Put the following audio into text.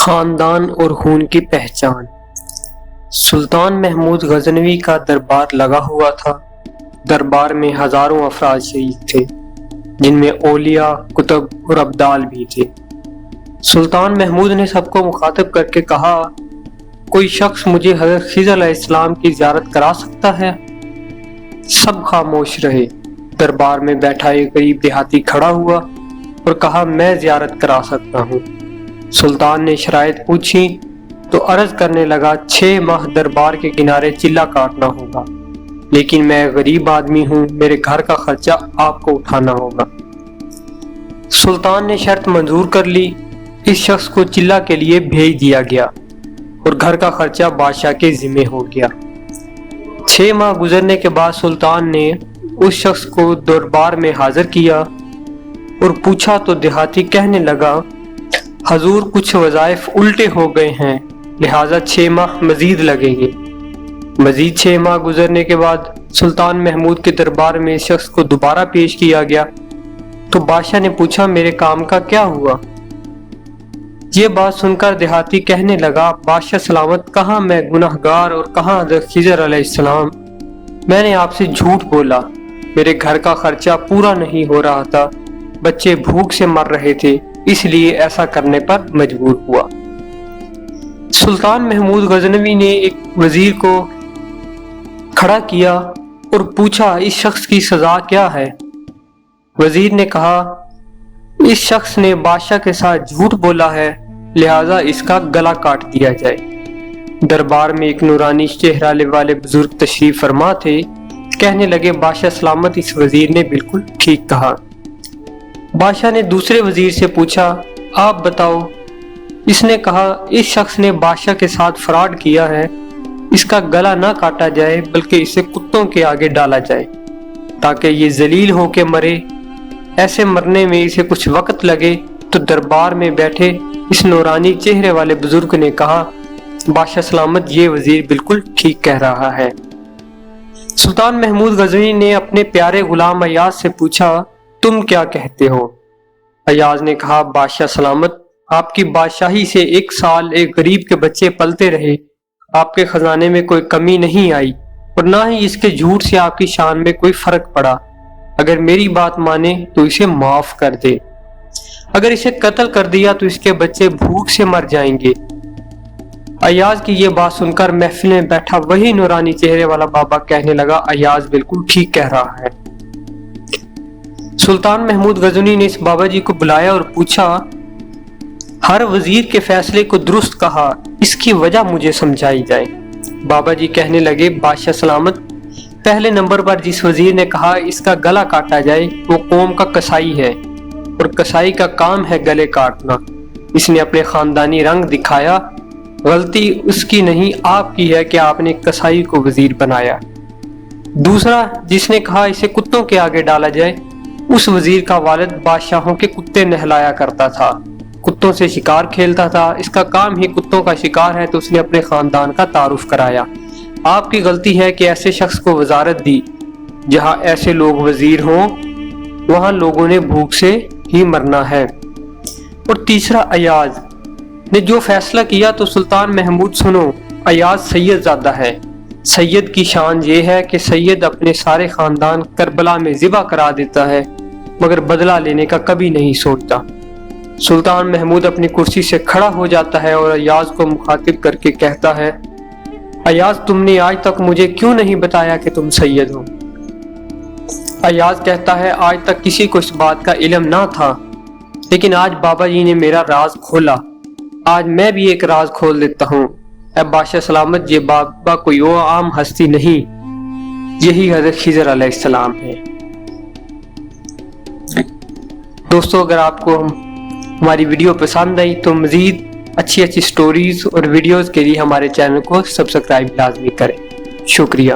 خاندان اور خون کی پہچان۔ سلطان محمود غزنوی کا دربار لگا ہوا تھا۔ دربار میں ہزاروں افراد شریک تھے، جن میں اولیاء، کتب اور ابدال بھی تھے۔ سلطان محمود نے سب کو مخاطب کر کے کہا، کوئی شخص مجھے حضرت خضر علیہ السلام کی زیارت کرا سکتا ہے؟ سب خاموش رہے۔ دربار میں بیٹھا ایک غریب دیہاتی کھڑا ہوا اور کہا، میں زیارت کرا سکتا ہوں۔ سلطان نے شرائط پوچھی تو عرض کرنے لگا، 6 ماہ دربار کے کنارے چلہ کاٹنا ہوگا، لیکن میں غریب آدمی ہوں، میرے گھر کا خرچہ آپ کو اٹھانا ہوگا۔ سلطان نے شرط منظور کر لی۔ اس شخص کو چلہ کے لیے بھیج دیا گیا اور گھر کا خرچہ بادشاہ کے ذمہ ہو گیا۔ 6 ماہ گزرنے کے بعد سلطان نے اس شخص کو دربار میں حاضر کیا اور پوچھا تو دیہاتی کہنے لگا، حضور کچھ وظائف الٹے ہو گئے ہیں، لہٰذا 6 ماہ مزید لگیں گے۔ مزید 6 ماہ گزرنے کے بعد سلطان محمود کے دربار میں اس شخص کو دوبارہ پیش کیا گیا تو بادشاہ نے پوچھا، میرے کام کا کیا ہوا؟ یہ بات سن کر دیہاتی کہنے لگا، بادشاہ سلامت، کہاں میں گناہگار اور کہاں حضرت خضر علیہ السلام، میں نے آپ سے جھوٹ بولا، میرے گھر کا خرچہ پورا نہیں ہو رہا تھا، بچے بھوک سے مر رہے تھے، اس لیے ایسا کرنے پر مجبور ہوا۔ سلطان محمود غزنوی نے ایک وزیر کو کھڑا کیا اور پوچھا، اس شخص کی سزا کیا ہے؟ وزیر نے کہا، اس شخص نے بادشاہ کے ساتھ جھوٹ بولا ہے، لہٰذا اس کا گلا کاٹ دیا جائے۔ دربار میں ایک نورانی چہرہ والے بزرگ تشریف فرما تھے، کہنے لگے، بادشاہ سلامت، اس وزیر نے بالکل ٹھیک کہا۔ بادشاہ نے دوسرے وزیر سے پوچھا، آپ بتاؤ۔ اس نے کہا، اس شخص نے بادشاہ کے ساتھ فراڈ کیا ہے، اس کا گلا نہ کاٹا جائے بلکہ اسے کتوں کے آگے ڈالا جائے تاکہ یہ ذلیل ہو کے مرے۔ ایسے مرنے میں اسے کچھ وقت لگے۔ تو دربار میں بیٹھے اس نورانی چہرے والے بزرگ نے کہا، بادشاہ سلامت، یہ وزیر بالکل ٹھیک کہہ رہا ہے۔ سلطان محمود غزنوی نے اپنے پیارے غلام ایاز سے پوچھا، تم کیا کہتے ہو؟ ایاز نے کہا، بادشاہ سلامت، آپ کی بادشاہی سے 1 سال ایک غریب کے بچے پلتے رہے، آپ کے خزانے میں کوئی کمی نہیں آئی اور نہ ہی اس کے جھوٹ سے آپ کی شان میں کوئی فرق پڑا۔ اگر میری بات مانے تو اسے معاف کر دے، اگر اسے قتل کر دیا تو اس کے بچے بھوک سے مر جائیں گے۔ ایاز کی یہ بات سن کر محفل میں بیٹھا وہی نورانی چہرے والا بابا کہنے لگا، ایاز بالکل ٹھیک کہہ رہا ہے۔ سلطان محمود غزنوی نے اس بابا جی کو بلایا اور پوچھا، ہر وزیر کے فیصلے کو درست کہا، اس کی وجہ مجھے سمجھائی جائے۔ بابا جی کہنے لگے، بادشاہ سلامت، پہلے نمبر پر جس وزیر نے کہا اس کا گلا کاٹا جائے وہ قوم کا قصائی ہے، اور قصائی کا کام ہے گلے کاٹنا۔ اس نے اپنے خاندانی رنگ دکھایا، غلطی اس کی نہیں آپ کی ہے کہ آپ نے قصائی کو وزیر بنایا۔ دوسرا جس نے کہا اسے کتوں کے آگے ڈالا جائے، اس وزیر کا والد بادشاہوں کے کتے نہلایا کرتا تھا، کتوں سے شکار کھیلتا تھا، اس کا کام ہی کتوں کا شکار ہے، تو اس نے اپنے خاندان کا تعارف کرایا۔ آپ کی غلطی ہے کہ ایسے شخص کو وزارت دی، جہاں ایسے لوگ وزیر ہوں وہاں لوگوں نے بھوک سے ہی مرنا ہے۔ اور تیسرا ایاز نے جو فیصلہ کیا تو سلطان محمود سنو، ایاز سید زادہ ہے۔ سید کی شان یہ ہے کہ سید اپنے سارے خاندان کربلا میں ذبح کرا دیتا ہے، مگر بدلہ لینے کا کبھی نہیں سوچتا۔ سلطان محمود اپنی کرسی سے کھڑا ہو جاتا ہے اور ایاز کو مخاطب کر کے کہتا ہے، ایاز، تم نے آج تک مجھے کیوں نہیں بتایا کہ تم سید ہو؟ ایاز کہتا ہے، آج تک کسی کو اس بات کا علم نہ تھا، لیکن آج بابا جی نے میرا راز کھولا، آج میں بھی ایک راز کھول دیتا ہوں۔ اے بادشاہ سلامت، یہ بابا کوئی عام ہستی نہیں، یہی حضرت خضر علیہ السلام ہے۔ دوستو، اگر آپ کو ہماری ویڈیو پسند آئی تو مزید اچھی سٹوریز اور ویڈیوز کے لیے ہمارے چینل کو سبسکرائب لازمی کریں۔ شکریہ۔